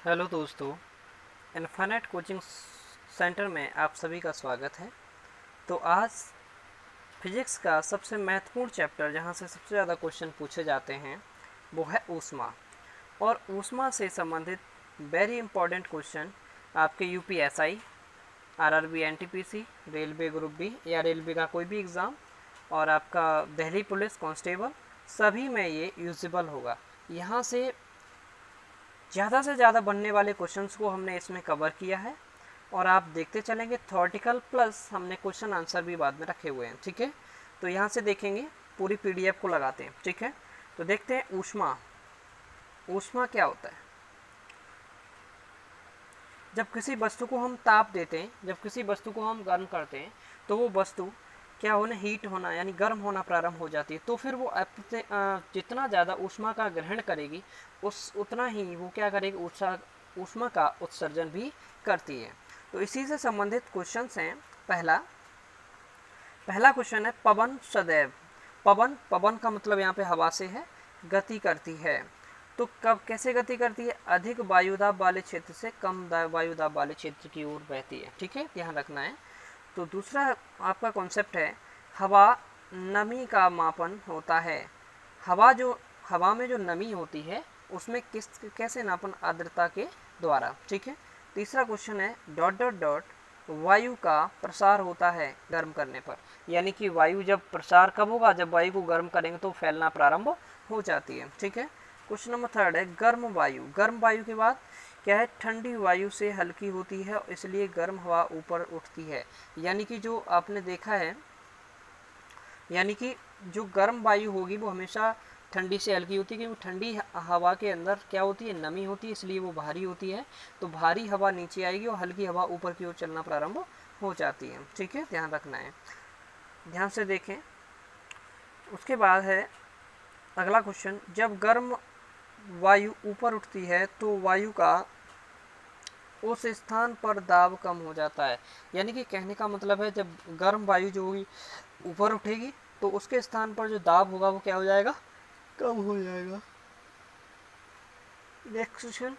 Hello दोस्तों, infinite coaching centre में आप सभी का स्वागत है। तो आज फिजिक्स का सबसे महत्वपूर्ण चैप्टर जहां से सबसे ज़्यादा क्वेश्चन पूछे जाते हैं वो है ऊष्मा। और ऊष्मा से संबंधित वेरी इंपॉर्टेंट क्वेश्चन आपके UPSI, RRB, NTPC, railway group B या रेलवे का कोई भी एग्ज़ाम और आपका दिल्ली पुलिस कांस्टेबल सभी में ये यूजेबल होगा। यहाँ से ज़्यादा बनने वाले क्वेश्चंस को हमने इसमें कवर किया है और आप देखते चलेंगे थ्योरेटिकल प्लस हमने क्वेश्चन आंसर भी बाद में रखे हुए हैं। ठीक है, तो यहाँ से देखेंगे, पूरी पीडीएफ को लगाते हैं। ठीक है, तो देखते हैं ऊष्मा। ऊष्मा क्या होता है? जब किसी वस्तु को हम ताप देते हैं, जब किसी वस्तु को हम गर्म करते हैं तो वो वस्तु क्या होना, हीट होना यानी गर्म होना प्रारंभ हो जाती है। तो फिर वो जितना ज़्यादा ऊष्मा का ग्रहण करेगी उतना ही वो क्या करेगी, ऊष्मा का उत्सर्जन भी करती है। तो इसी से संबंधित क्वेश्चंस हैं। पहला क्वेश्चन है पवन सदैव। पवन का मतलब यहाँ पे हवा से है, गति करती है। तो कब कैसे गति करती है? अधिक वायुदाब वाले क्षेत्र से कम वायुदाब वाले क्षेत्र की ओर बहती है। ठीक है, ध्यान रखना है। तो दूसरा आपका कॉन्सेप्ट है हवा नमी का मापन होता है। हवा में जो नमी होती है उसमें कैसे नापन? आर्द्रता के द्वारा। ठीक है। तीसरा क्वेश्चन है डॉट डॉट डॉट वायु का प्रसार होता है गर्म करने पर। यानी कि वायु जब प्रसार कब होगा? जब वायु को गर्म करेंगे तो फैलना प्रारंभ हो जाती है। ठीक है। क्वेश्चन नंबर थर्ड है गर्म वायु। गर्म वायु के बाद क्या है? ठंडी वायु से हल्की होती है, इसलिए गर्म हवा ऊपर उठती है। यानी कि जो आपने देखा है, यानी कि जो गर्म वायु होगी वो हमेशा ठंडी से हल्की होती है, क्योंकि ठंडी हवा के अंदर क्या होती है? नमी होती है, इसलिए वो भारी होती है। तो भारी हवा नीचे आएगी और हल्की हवा ऊपर की ओर चलना प्रारंभ हो जाती है। ठीक है, ध्यान रखना है। ध्यान से देखें। उसके बाद है अगला क्वेश्चन, जब गर्म वायु ऊपर उठती है तो वायु का उस स्थान पर दाब कम हो जाता है। यानी कि कहने का मतलब है जब गर्म वायु जो होगी ऊपर उठेगी तो उसके स्थान पर जो दाब होगा वो क्या हो जाएगा? कम हो जाएगा। नेक्स्ट क्वेश्चन,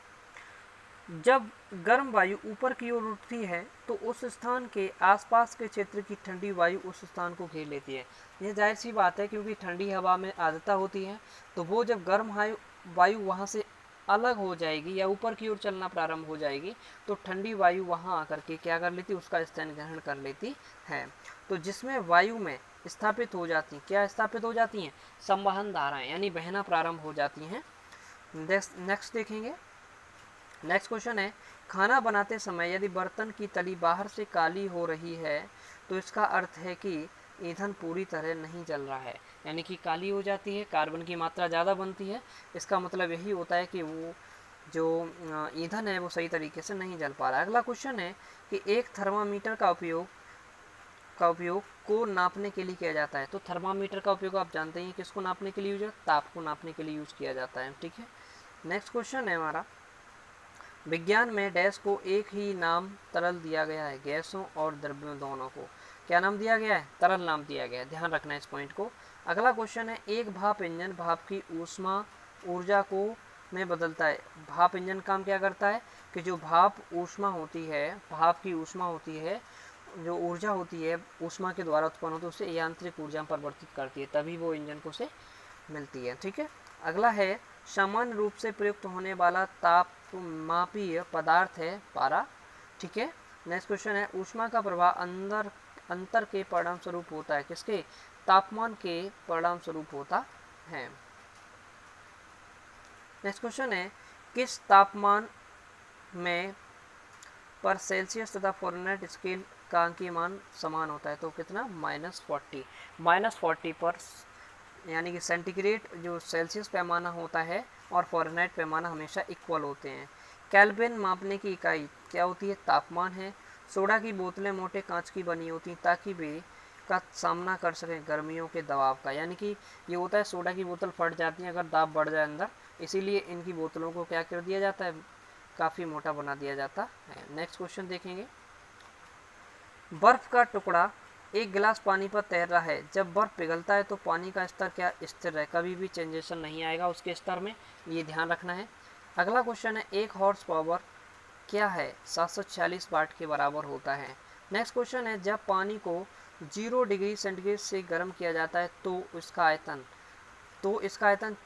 जब गर्म वायु ऊपर की ओर उठती है तो उस स्थान के आसपास के क्षेत्र की ठंडी वायु उस स्थान को घेर लेती है। यह जाहिर सी बात है, क्योंकि ठंडी हवा में आर्द्रता होती है, तो वो जब गर्म वायु वहाँ से अलग हो जाएगी या ऊपर की ओर चलना प्रारंभ हो जाएगी तो ठंडी वायु वहाँ आकर के क्या कर लेती? उसका स्थान ग्रहण कर लेती है। तो जिसमें वायु में स्थापित हो जाती, क्या स्थापित हो जाती हैं? संवहन धाराएं, यानी बहना प्रारंभ हो जाती हैं। नेक्स्ट देखेंगे। नेक्स्ट क्वेश्चन है खाना बनाते समय यदि बर्तन की तली बाहर से काली हो रही है तो इसका अर्थ है कि ईंधन पूरी तरह नहीं जल रहा है। यानी कि काली हो जाती है, कार्बन की मात्रा ज़्यादा बनती है, इसका मतलब यही होता है कि वो जो ईंधन है वो सही तरीके से नहीं जल पा रहा है। अगला क्वेश्चन है कि एक थर्मामीटर का उपयोग को नापने के लिए किया जाता है। तो थर्मामीटर का उपयोग आप जानते हैं किसको नापने के लिए यूज है? ताप को नापने के लिए यूज किया जाता है। ठीक है। नेक्स्ट क्वेश्चन है हमारा, विज्ञान में डैश को एक ही नाम तरल दिया गया है, गैसों और द्रव्यों दोनों को क्या नाम दिया गया है? तरल नाम दिया गया है। ध्यान रखना है इस पॉइंट को। अगला क्वेश्चन है एक भाप इंजन भाप की ऊष्मा ऊर्जा को में बदलता है। भाप इंजन काम क्या करता है कि जो भाप ऊष्मा होती है, भाप की ऊष्मा होती है, जो ऊर्जा होती है ऊष्मा के द्वारा उत्पन्न होती है, उसे यांत्रिक ऊर्जा में परिवर्तित करती है, तभी वो इंजन को से मिलती है। ठीक है। अगला है सामान्य रूप से प्रयुक्त होने वाला तापमापीय पदार्थ है पारा। ठीक है। नेक्स्ट क्वेश्चन है ऊष्मा का प्रभाव अंतर के परिणाम स्वरूप होता है। किसके? तापमान के परिणाम स्वरूप होता है। नेक्स्ट क्वेश्चन है किस तापमान में पर सेल्सियस तथा फ़ारेनहाइट स्केल का अंकीय मान समान होता है? तो कितना? -40 पर, यानी कि सेंटीग्रेड जो सेल्सियस पैमाना होता है और फ़ारेनहाइट पैमाना हमेशा इक्वल होते हैं। केल्विन मापने की इकाई क्या होती है? तापमान है। सोडा की बोतलें मोटे कांच की बनी होती हैं ताकि वे का सामना कर सकें गर्मियों के दबाव का। यानी कि ये होता है सोडा की बोतल फट जाती है अगर दाब बढ़ जाए अंदर, इसीलिए इनकी बोतलों को क्या कर दिया जाता है? काफ़ी मोटा बना दिया जाता है। नेक्स्ट क्वेश्चन देखेंगे, बर्फ का टुकड़ा एक गिलास पानी पर तैर रहा है, जब बर्फ पिघलता है तो पानी का स्तर क्या स्थिर है? कभी भी चेंजेशन नहीं आएगा उसके स्तर में, ये ध्यान रखना है। अगला क्वेश्चन है, 1 हॉर्स पावर क्या है 746 वाट के बराबर होता है। नेक्स्ट क्वेश्चन है, जब पानी को 0 डिग्री सेंटीग्रेड से गर्म किया जाता है तो इसका आयतन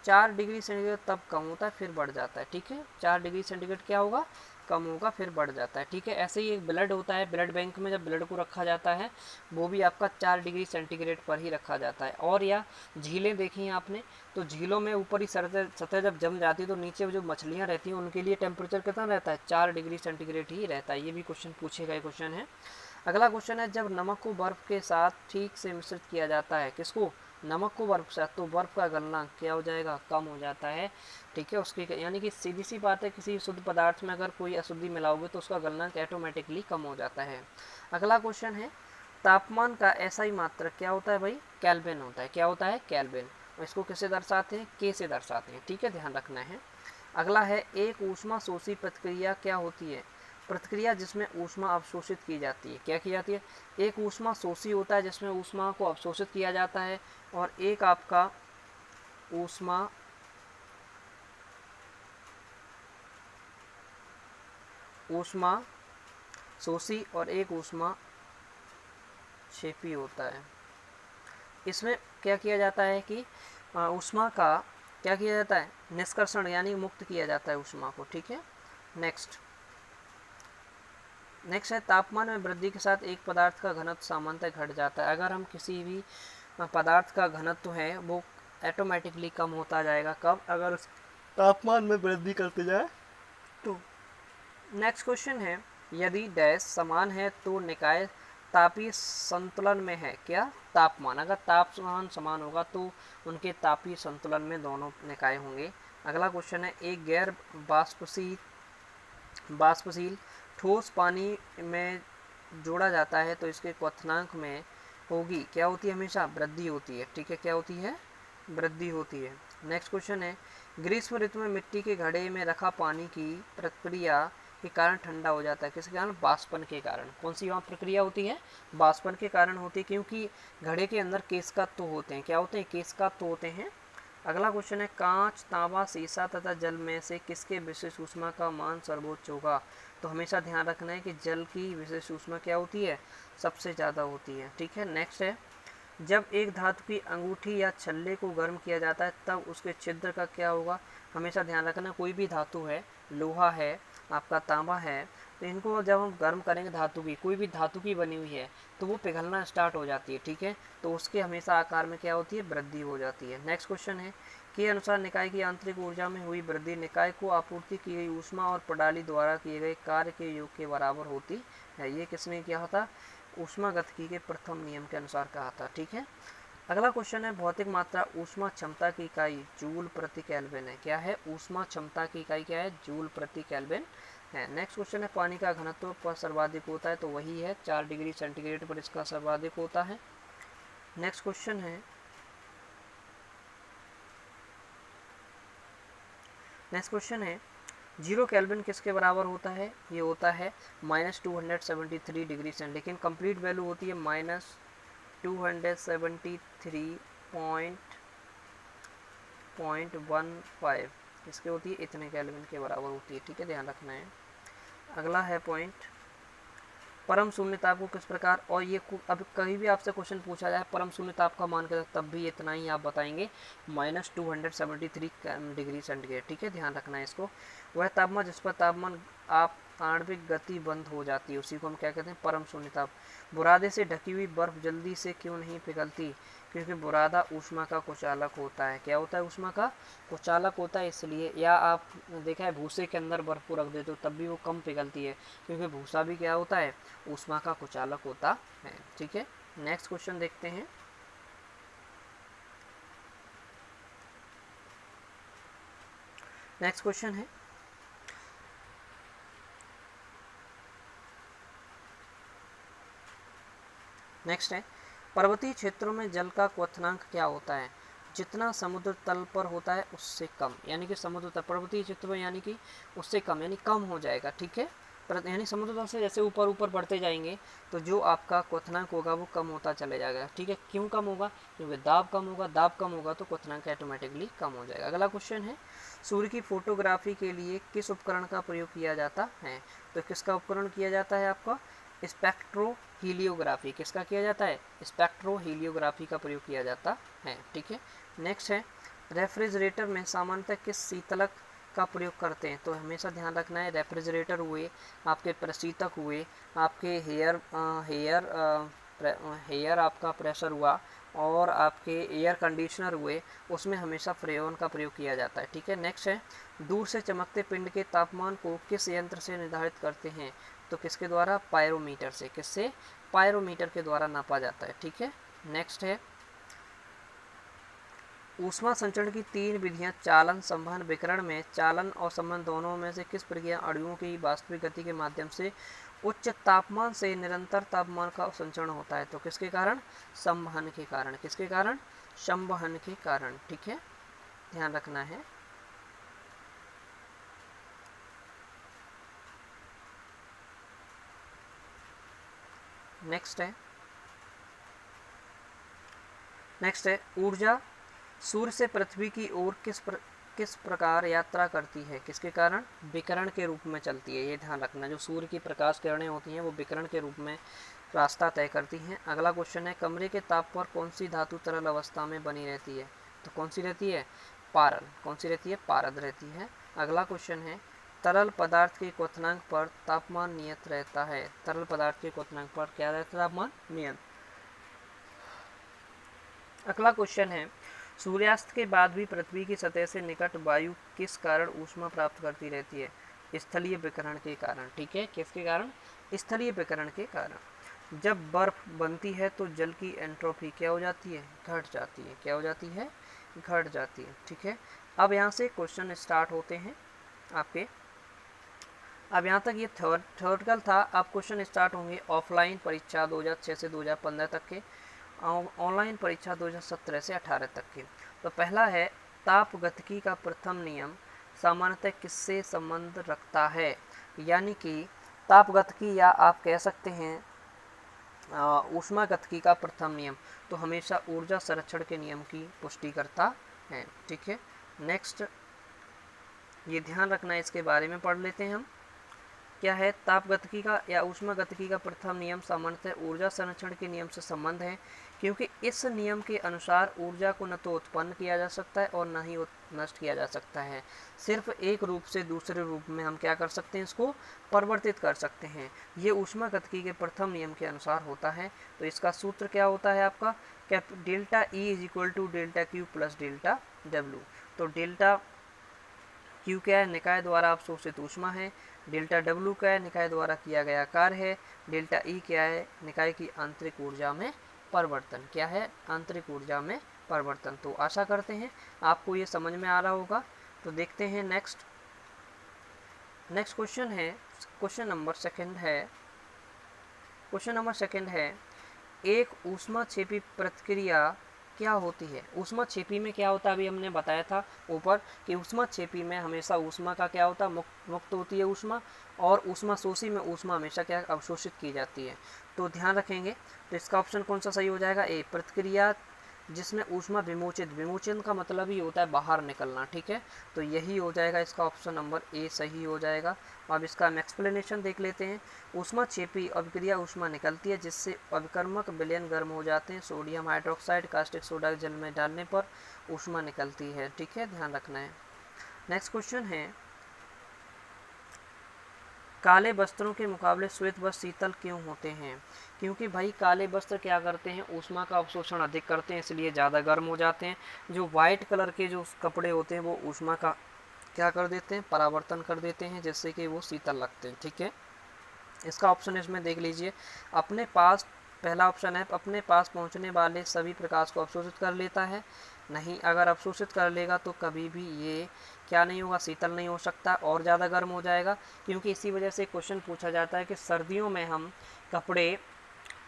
4 डिग्री सेंटीग्रेड तब कम होता है फिर बढ़ जाता है। ठीक है, 4 डिग्री सेंटीग्रेड क्या होगा, कम होगा फिर बढ़ जाता है। ठीक है, ऐसे ही एक ब्लड होता है, ब्लड बैंक में जब ब्लड को रखा जाता है वो भी आपका 4 डिग्री सेंटीग्रेड पर ही रखा जाता है। और या झीलें देखी हैं आपने, तो झीलों में ऊपरी सतह जब जम जाती है तो नीचे जो मछलियाँ रहती हैं उनके लिए टेम्परेचर कितना रहता है, 4 डिग्री सेंटीग्रेड ही रहता है। ये भी क्वेश्चन पूछे गए क्वेश्चन है। अगला क्वेश्चन है, जब नमक को बर्फ के साथ ठीक से मिश्रित किया जाता है, किसको, नमक को बर्फ से, तो बर्फ का गलनांक क्या हो जाएगा, कम हो जाता है। ठीक है, उसकी यानी कि सीधी सी बात है, किसी शुद्ध पदार्थ में अगर कोई अशुद्धि मिलाओगे तो उसका गलनांक ऑटोमेटिकली कम हो जाता है। अगला क्वेश्चन है, तापमान का एसआई मात्रक क्या होता है भाई, केल्विन होता है। क्या होता है, केल्विन। और इसको किससे दर्शाते हैं, के से दर्शाते हैं। ठीक है, ध्यान रखना है। अगला है, एक ऊष्मा शोषी प्रतिक्रिया क्या होती है, प्रतिक्रिया जिसमें ऊष्मा अवशोषित की जाती है। क्या की जाती है, एक ऊष्मा शोषी होता है जिसमें ऊष्मा को अवशोषित किया जाता है, और एक आपका ऊष्मा शोषी और एक ऊष्मा क्षेपी होता है। इसमें क्या किया जाता है कि ऊष्मा का क्या किया जाता है, निष्कर्षण यानी मुक्त किया जाता है ऊष्मा को। ठीक है, नेक्स्ट है, तापमान में वृद्धि के साथ एक पदार्थ का घनत्व सामान्यतः घट जाता है। अगर हम किसी भी पदार्थ का घनत्व है वो ऑटोमेटिकली कम होता जाएगा। कब, अगर उस तापमान में वृद्धि करते जाए तो। नेक्स्ट क्वेश्चन है, यदि डैश समान है तो निकाय तापीय संतुलन में है। क्या, तापमान, अगर तापमान समान होगा तो उनके तापीय संतुलन में दोनों निकाय होंगे। अगला क्वेश्चन है, एक गैर बाष्पशील ठोस पानी में जोड़ा जाता है तो इसके क्वथनांक में होगी, क्या होती है, हमेशा वृद्धि होती है। ठीक है, क्या होती है, वृद्धि होती है। नेक्स्ट क्वेश्चन है, ग्रीष्म ऋतु में मिट्टी के घड़े में रखा पानी की प्रक्रिया के कारण ठंडा हो जाता है, किसके कारण, वाष्पन के कारण। कौन सी वहाँ प्रक्रिया होती है, वाष्पन के कारण होती है, क्योंकि घड़े के अंदर केशकत्व होते हैं। क्या होते हैं, केशकत्व होते हैं। अगला क्वेश्चन है, कांच, तांबा, सीसा तथा जल में से किसके विशेष ऊष्मा का मान सर्वोच्च होगा। तो हमेशा ध्यान रखना है कि जल की विशेष ऊष्मा क्या होती है, सबसे ज़्यादा होती है। ठीक है, नेक्स्ट है, जब एक धातु की अंगूठी या छल्ले को गर्म किया जाता है तब उसके छिद्र का क्या होगा। हमेशा ध्यान रखना, कोई भी धातु है, लोहा है, आपका तांबा है, तो इनको जब हम गर्म करेंगे, धातु की कोई भी धातु की बनी हुई है तो वो पिघलना स्टार्ट हो जाती है। ठीक है, तो उसके हमेशा आकार में क्या होती है, वृद्धि हो जाती है। नेक्स्ट क्वेश्चन है, के अनुसार निकाय की आंतरिक ऊर्जा में हुई वृद्धि निकाय को आपूर्ति की गई ऊष्मा और प्रणाली द्वारा किए गए कार्य के योग के बराबर होती है। ये किसने किया था, ऊष्मागतिकी के प्रथम नियम के अनुसार कहा था। ठीक है, अगला क्वेश्चन है, भौतिक मात्रा ऊष्मा क्षमता की इकाई जूल प्रति केल्विन है। क्या है, ऊष्मा क्षमता की इकाई क्या है, जूल प्रति केल्विन है। नेक्स्ट क्वेश्चन है, पानी का घनत्व पर सर्वाधिक होता है, तो वही है 4 डिग्री सेंटीग्रेड पर इसका सर्वाधिक होता है। नेक्स्ट क्वेश्चन है, 0 केल्विन किसके बराबर होता है, ये होता है -273 डिग्री सेंट, लेकिन कंप्लीट वैल्यू होती है -273.15 इसके होती है, इतने केल्विन के बराबर होती है। ठीक है, ध्यान रखना है। अगला है पॉइंट, परम शून्य ताप को किस प्रकार, और ये अब कहीं भी आपसे क्वेश्चन पूछा जाए परम शून्य ताप का मान क्या, तब भी इतना ही आप बताएंगे, -273 डिग्री सेंटीग्रेड। ठीक है, ध्यान रखना है इसको। वह तापमान जिस पर तापमान आप आणविक गति बंद हो जाती है उसी को हम क्या कहते हैं, परम शून्य ताप। बुरादे से ढकी हुई बर्फ जल्दी से क्यों नहीं पिघलती, क्योंकि बुरादा ऊष्मा का कुचालक होता है। क्या होता है, ऊष्मा का कुचालक होता है इसलिए। या आप देखा है भूसे के अंदर बर्फ को रख देते हो तब भी वो कम पिघलती है, क्योंकि भूसा भी क्या होता है, ऊष्मा का कुचालक होता है। ठीक है, नेक्स्ट क्वेश्चन देखते हैं। नेक्स्ट क्वेश्चन है, पर्वतीय क्षेत्रों में जल का क्वथनांक क्या होता है, जितना समुद्र तल पर होता है उससे कम, यानी कि समुद्र तल पर्वतीय क्षेत्र में यानी कि उससे कम, यानी कम हो जाएगा। ठीक है, यानी समुद्र तल से जैसे ऊपर ऊपर बढ़ते जाएंगे तो जो आपका क्वथनांक होगा वो कम होता चले जाएगा। ठीक है, क्यों कम होगा? क्योंकि दाब कम होगा, दाब कम होगा तो क्वथनांक ऑटोमेटिकली कम हो जाएगा। अगला क्वेश्चन है, सूर्य की फोटोग्राफी के लिए किस उपकरण का प्रयोग किया जाता है? तो किसका उपकरण किया जाता है आपका? स्पेक्ट्रोहीलियोग्राफी। किसका किया जाता है? स्पेक्ट्रोहीलियोग्राफी का प्रयोग किया जाता है। ठीक है, नेक्स्ट है, रेफ्रिजरेटर में सामान्यतः किस शीतलक का प्रयोग करते हैं? तो हमेशा ध्यान रखना है, रेफ्रिजरेटर हुए, आपके प्रशीतक हुए, आपके हेयर आपका प्रेशर हुआ, और आपके एयर कंडीशनर हुए, उसमें हमेशा फ्रेओन का प्रयोग किया जाता है। ठीक है, नेक्स्ट है, दूर से चमकते पिंड के तापमान को किस यंत्र से निर्धारित करते हैं? तो किसके द्वारा? पायरोमीटर से। किससे? पायरोमीटर के द्वारा नापा जाता है। ठीक है, नेक्स्ट है, ऊष्मा संचरण की 3 विधियां चालन, संवहन, विकिरण में चालन और संवहन दोनों में से किस प्रक्रिया अणुओं की वास्तविक गति के माध्यम से उच्च तापमान से निरंतर तापमान का संचरण होता है? तो किसके कारण? संवहन के कारण। किसके कारण? संवहन के कारण। ठीक है, ध्यान रखना है। नेक्स्ट है ऊर्जा सूर्य से पृथ्वी की ओर किस प्रकार यात्रा करती है? किसके कारण? विकिरण के रूप में चलती है। ये ध्यान रखना, जो सूर्य की प्रकाश किरणें होती हैं वो विकिरण के रूप में रास्ता तय करती हैं। अगला क्वेश्चन है, कमरे के ताप पर कौन सी धातु तरल अवस्था में बनी रहती है? तो कौन सी रहती है? पारद। कौन सी रहती है? पारद रहती है। अगला क्वेश्चन है, तरल पदार्थ के क्वथनांक पर तापमान नियत रहता है? तरल पदार्थ के क्वथनांक पर क्या रहता है? तापमान नियत। अगला क्वेश्चन है, सूर्यास्त के बाद भी पृथ्वी की सतह से निकट वायु किस कारण ऊष्मा प्राप्त करती रहती है? स्थलीय विकिरण के कारण। ठीक है, किसके कारण? स्थलीय विकिरण के कारण। जब बर्फ बनती है तो जल की एंट्रोपी क्या हो जाती है? घट जाती है। क्या हो जाती है? घट जाती है। ठीक है, अब यहाँ से क्वेश्चन स्टार्ट होते हैं आपके। अब यहाँ तक ये थ्योरेटिकल था। अब क्वेश्चन स्टार्ट होंगे ऑफलाइन परीक्षा 2006 से 2015 तक के, ऑनलाइन परीक्षा 2017 से 18 तक के। तो पहला है, तापगतिकी का प्रथम नियम सामान्यतः किससे संबंध रखता है? यानी कि तापगतिकी, या आप कह सकते हैं ऊष्मागतिकी का प्रथम नियम तो हमेशा ऊर्जा संरक्षण के नियम की पुष्टि करता है। ठीक है, नेक्स्ट ये ध्यान रखना है, इसके बारे में पढ़ लेते हैं हम। क्या है? तापगतिकी का या ऊष्मागतिकी का प्रथम नियम सामान्यतः ऊर्जा संरक्षण के नियम से संबंध है, क्योंकि इस नियम के अनुसार ऊर्जा को न तो उत्पन्न किया जा सकता है और न ही नष्ट किया जा सकता है। सिर्फ एक रूप से दूसरे रूप में हम क्या कर सकते हैं? इसको परिवर्तित कर सकते हैं। ये ऊष्मागतिकी के प्रथम नियम के अनुसार होता है। तो इसका सूत्र क्या होता है आपका? Delta E is equal to delta Q plus delta W. तो डेल्टा क्यू क्या है? निकाय द्वारा अवशोषित ऊष्मा है। डेल्टा डब्ल्यू क्या है? निकाय द्वारा किया गया कार्य है। डेल्टा ई क्या है? निकाय की आंतरिक ऊर्जा में परिवर्तन। क्या है? आंतरिक ऊर्जा में परिवर्तन। तो आशा करते हैं आपको ये समझ में आ रहा होगा। तो देखते हैं नेक्स्ट क्वेश्चन है, क्वेश्चन नंबर सेकंड है, एक ऊष्माक्षेपी प्रतिक्रिया क्या होती है? ऊष्माक्षेपी में क्या होता है? अभी हमने बताया था ऊपर कि ऊष्माक्षेपी में हमेशा ऊष्मा का क्या होता है? मुक्त होती है ऊष्मा, और ऊष्माशोषी में ऊष्मा हमेशा क्या अवशोषित की जाती है। तो ध्यान रखेंगे। तो इसका ऑप्शन कौन सा सही हो जाएगा? ए, प्रतिक्रिया जिसमें ऊष्मा विमोचन का मतलब ही होता है बाहर निकलना। ठीक है, तो यही हो जाएगा, इसका ऑप्शन नंबर ए सही हो जाएगा। अब इसका हम एक्सप्लेनेशन देख लेते हैं। ऊष्माक्षेपी अभिक्रिया ऊष्मा निकलती है जिससे अभिकर्मक विलयन गर्म हो जाते हैं। सोडियम हाइड्रोक्साइड कास्टिक सोडा जल में डालने पर ऊष्मा निकलती है। ठीक है, ध्यान रखना है। नेक्स्ट क्वेश्चन है, काले वस्त्रों के मुकाबले श्वेत वस्त्र शीतल क्यों होते हैं? क्योंकि भाई काले वस्त्र क्या करते हैं? ऊष्मा का अवशोषण अधिक करते हैं, इसलिए ज़्यादा गर्म हो जाते हैं। जो वाइट कलर के जो कपड़े होते हैं वो ऊष्मा का क्या कर देते हैं? परावर्तन कर देते हैं, जिससे कि वो शीतल लगते हैं। ठीक है, इसका ऑप्शन इसमें देख लीजिए। अपने पास, पहला ऑप्शन है, अपने पास पहुंचने वाले सभी प्रकाश को अवशोषित कर लेता है। नहीं, अगर अवशोषित कर लेगा तो कभी भी ये क्या नहीं होगा? शीतल नहीं हो सकता, और ज़्यादा गर्म हो जाएगा। क्योंकि इसी वजह से क्वेश्चन पूछा जाता है कि सर्दियों में हम कपड़े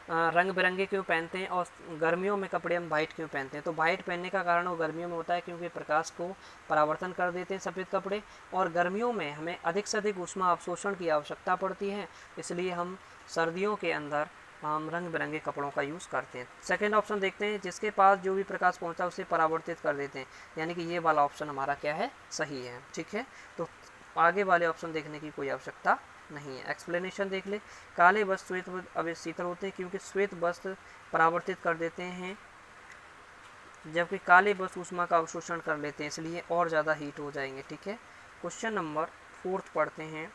रंग बिरंगे क्यों पहनते हैं और गर्मियों में कपड़े हम वाइट क्यों पहनते हैं? तो वाइट पहनने का कारण वो गर्मियों में होता है क्योंकि प्रकाश को परावर्तन कर देते हैं सफ़ेद कपड़े, और गर्मियों में हमें अधिक से अधिक ऊष्मा अवशोषण की आवश्यकता पड़ती है, इसलिए हम सर्दियों के अंदर हम रंग बिरंगे कपड़ों का यूज़ करते हैं। सेकेंड ऑप्शन देखते हैं, जिसके पास जो भी प्रकाश पहुंचा उसे परावर्तित कर देते हैं, यानी कि ये वाला ऑप्शन हमारा क्या है, सही है। ठीक है, तो आगे वाले ऑप्शन देखने की कोई आवश्यकता नहीं है। एक्सप्लेनेशन देख ले। काले वस्त्र श्वेत वस्त्र शीतल होते हैं क्योंकि श्वेत वस्त्र परावर्तित कर देते हैं, जबकि काले वस्त्र ऊष्मा का अवशोषण कर लेते हैं, इसलिए और ज़्यादा हीट हो जाएंगे। ठीक है, क्वेश्चन नंबर 4 पढ़ते हैं।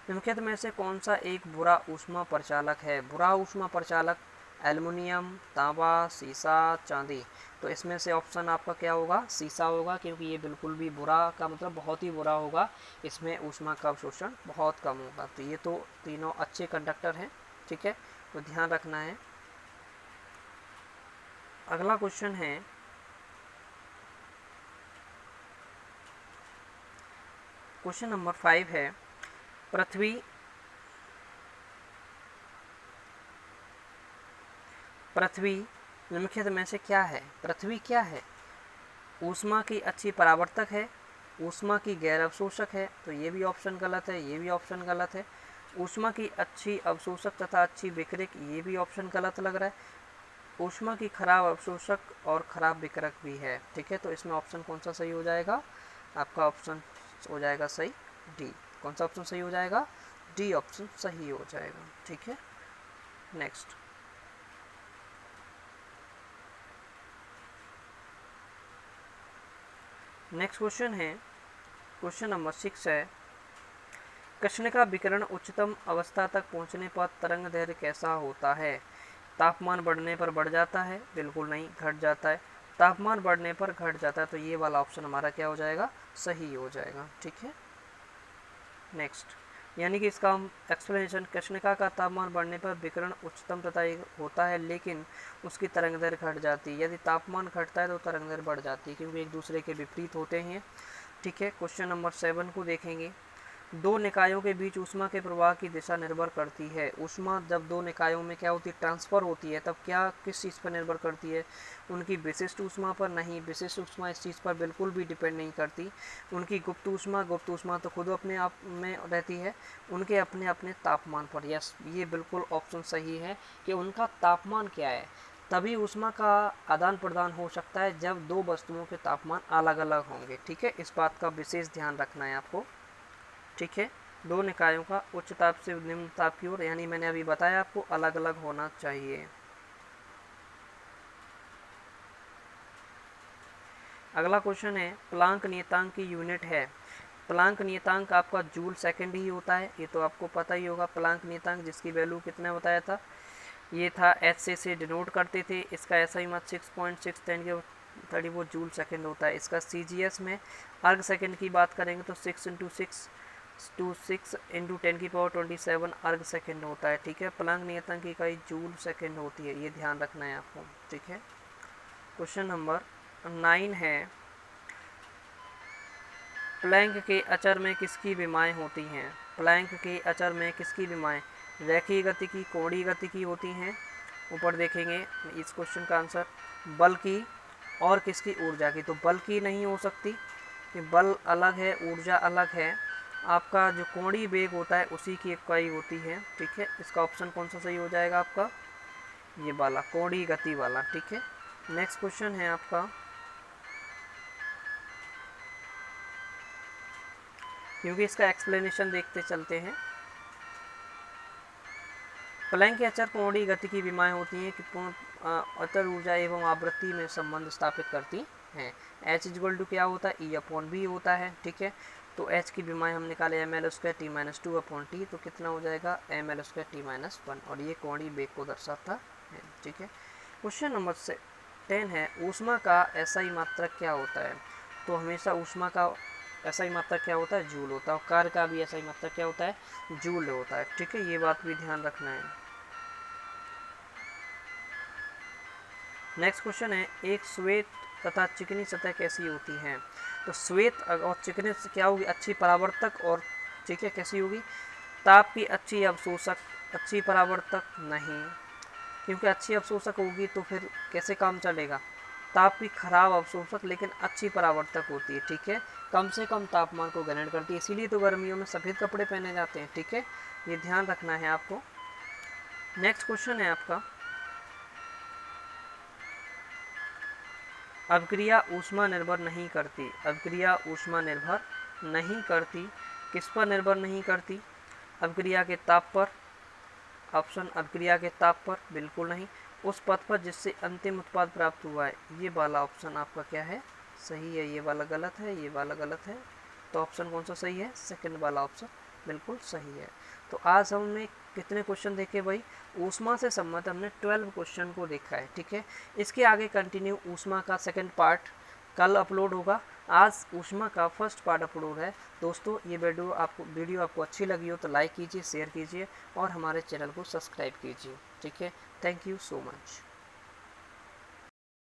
निम्नलिखित में से कौन सा एक बुरा ऊष्मा परिचालक है? बुरा ऊष्मा परिचालक एल्युमिनियम, तांबा, शीशा, चांदी। तो इसमें से ऑप्शन आपका क्या होगा, शीशा होगा, क्योंकि ये बिल्कुल भी बुरा का मतलब बहुत ही बुरा होगा, इसमें ऊष्मा का अवशोषण बहुत कम होगा। तो ये तो तीनों अच्छे कंडक्टर हैं। ठीक है, तो ध्यान रखना है। अगला क्वेश्चन है, क्वेश्चन नंबर 5 है, पृथ्वी निम्नलिखित में से क्या है? पृथ्वी क्या है? ऊष्मा की अच्छी परावर्तक है, ऊष्मा की गैर अवशोषक है, तो ये भी ऑप्शन गलत है, ये भी ऑप्शन गलत है। ऊष्मा की अच्छी अवशोषक तथा अच्छी विकिरक, ये भी ऑप्शन गलत लग रहा है। ऊष्मा की खराब अवशोषक और खराब विकिरक भी है। ठीक है, तो इसमें ऑप्शन कौन सा सही हो जाएगा? आपका ऑप्शन हो जाएगा सही डी। कौन सा ऑप्शन सही हो जाएगा? डी ऑप्शन सही हो जाएगा। ठीक है, नेक्स्ट क्वेश्चन है, क्वेश्चन नंबर 6 है, कृष्ण का विकिरण उच्चतम अवस्था तक पहुंचने पर तरंग दैर्घ्य कैसा होता है? तापमान बढ़ने पर बढ़ जाता है? बिल्कुल नहीं, घट जाता है। तापमान बढ़ने पर घट जाता है, तो ये वाला ऑप्शन हमारा क्या हो जाएगा, सही हो जाएगा। ठीक है, नेक्स्ट, यानी कि इसका हम एक्सप्लेनेशन, कृष्णिका का तापमान बढ़ने पर विकिरण उच्चतम तथा होता है, लेकिन उसकी तरंग दैर्घ्य घट जाती है। यदि तापमान घटता है तो तरंग दैर्घ्य बढ़ जाती है, क्योंकि एक दूसरे के विपरीत होते हैं। ठीक है, क्वेश्चन नंबर 7 को देखेंगे। दो निकायों के बीच ऊष्मा के प्रवाह की दिशा निर्भर करती है। ऊष्मा जब दो निकायों में क्या होती है, ट्रांसफर होती है, तब क्या किस चीज़ पर निर्भर करती है? उनकी विशिष्ट ऊष्मा पर नहीं, विशिष्ट ऊष्मा इस चीज़ पर बिल्कुल भी डिपेंड नहीं करती। उनकी गुप्त ऊष्मा तो खुद अपने आप में रहती है, उनके अपने अपने तापमान पर। यस, ये बिल्कुल ऑप्शन सही है कि उनका तापमान क्या है, तभी ऊष्मा का आदान प्रदान हो सकता है जब दो वस्तुओं के तापमान अलग अलग होंगे। ठीक है, इस बात का विशेष ध्यान रखना है आपको। ठीक है, दो निकायों का उच्च ताप से निम्न ताप की ओर, यानी मैंने अभी बताया आपको, अलग अलग होना चाहिए। अगला क्वेश्चन है, प्लांक नियतांक की यूनिट है। प्लांक नियतांक आपका जूल सेकंड ही होता है, ये तो आपको पता ही होगा। प्लांक नियतांक जिसकी वैल्यू कितना बताया था, ये था एच से डिनोट करते थे। इसका ऐसा ही मत 6.610 के 30 वो जूल सेकंड होता है। इसका CGS में अर्ग सेकंड की बात करेंगे तो 6 × 6 × 10⁻27 अर्ग सेकंड होता है। ठीक है, प्लांक नियतांक की इकाई जूल सेकंड होती है, ये ध्यान रखना है आपको। ठीक है, क्वेश्चन नंबर 9 है, प्लैंक के अचर में किसकी विमाएँ होती हैं? प्लैंक के अचर में किसकी विमाएँ रेखीय गति की, कोणीय गति की होती हैं? ऊपर देखेंगे इस क्वेश्चन का आंसर, बल की और किसकी, ऊर्जा की। तो बल की नहीं हो सकती, कि बल अलग है, ऊर्जा अलग है। आपका जो कोणीय वेग होता है उसी की इकाई होती है। ठीक है, इसका ऑप्शन कौन सा सही हो जाएगा आपका, ये वाला, कोणीय गति वाला। ठीक है, नेक्स्ट क्वेश्चन है आपका, क्योंकि इसका एक्सप्लेनेशन देखते चलते हैं। प्लैंक के अचर कोणीय गति की विमाएँ होती हैं कि अचर ऊर्जा एवं आवृत्ति में संबंध स्थापित करती हैं। H = क्या होता है, E/v होता है। ठीक है, तो H की विमाएँ हम निकाले ml² T-2/T, तो कितना हो जाएगा ml² T-1, और ये कोणीय वेग को दर्शाता है। ठीक है, क्वेश्चन नंबर 10 है, ऊष्मा का SI मात्रक क्या होता है? तो हमेशा ऊष्मा का SI मात्रक क्या होता है, जूल होता है, और कार्य का भी SI मात्रक क्या होता है, जूल होता है। ठीक है, ये बात भी ध्यान रखना है। नेक्स्ट क्वेश्चन है, एक श्वेत तथा चिकनी सतह कैसी होती है? तो श्वेत और चिकनी क्या होगी, अच्छी परावर्तक, और ठीक है कैसी होगी, ताप की अच्छी अवशोषक, अच्छी परावर्तक नहीं, क्योंकि अच्छी अवशोषक होगी तो फिर कैसे काम चलेगा। ताप की खराब अवशोषक लेकिन अच्छी परावर्तक होती है, ठीक है, कम से कम तापमान को ग्रहण करती है, इसीलिए तो गर्मियों में सफ़ेद कपड़े पहने जाते हैं, ठीक है, ये ध्यान रखना है आपको। नेक्स्ट क्वेश्चन है आपका, अभिक्रिया ऊष्मा निर्भर नहीं करती। अभिक्रिया ऊष्मा निर्भर नहीं करती, किस पर निर्भर नहीं करती? अभिक्रिया के ताप पर। ऑप्शन अभिक्रिया के ताप पर, बिल्कुल नहीं। उस पथ पर जिससे अंतिम उत्पाद प्राप्त हुआ है, ये वाला ऑप्शन आपका क्या है, सही है, ये वाला गलत है, ये वाला गलत है, तो ऑप्शन कौन सा सही है, सेकंड वाला ऑप्शन बिल्कुल सही है। तो आज हमने कितने क्वेश्चन देखे भाई, ऊष्मा से संबंधित हमने 12 क्वेश्चन को देखा है, ठीक है। इसके आगे कंटिन्यू ऊष्मा का सेकंड पार्ट कल अपलोड होगा, आज ऊष्मा का फर्स्ट पार्ट अपलोड है। दोस्तों ये वीडियो आपको अच्छी लगी हो तो लाइक कीजिए, शेयर कीजिए और हमारे चैनल को सब्सक्राइब कीजिए, ठीक है। Thank you so much.